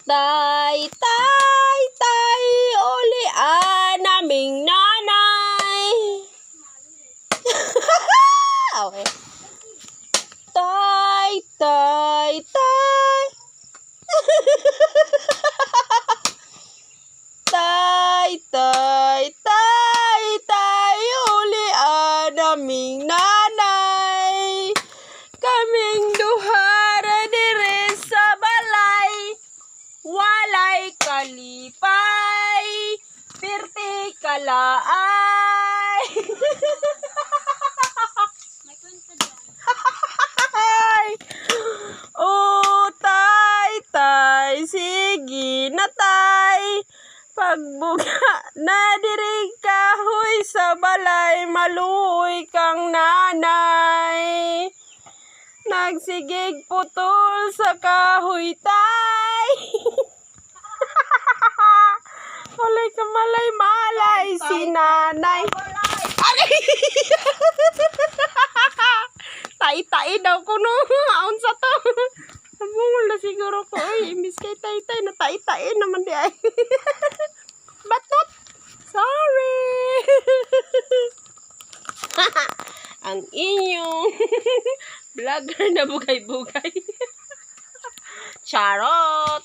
Tay, tay, tay, uli naming nanay. Okay. Tay, tay, tay. Tay, tay, tay, tay, uli naming nanay. Kaming duhara dire sa balay, walay kalipay, pirti kalaay. May kwento dyan. Oh, tay, tay, sige na tay. Pagbuga na dirig kahoy sa balay, maluoy kang nanay. Nagsigig putol sa kahoy tay. Walay ka malay si nanay. Tai-tai daw ko no. Aun sa to. Nabungol na siguro ko. Ay, imbis kay tay-tay na tai-tai naman di ay. Batot. Sorry. Ang inyong vlogger na bugay-bugay. Charot.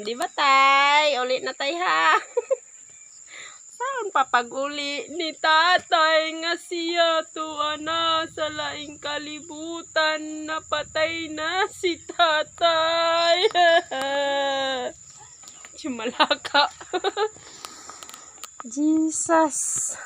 Di ba tay? Ulit na tay ha. Saan papag-uli ni tatay nga siya tuwa na sa laing kalibutan, napatay na si tatay. Chumalaka. Jesus.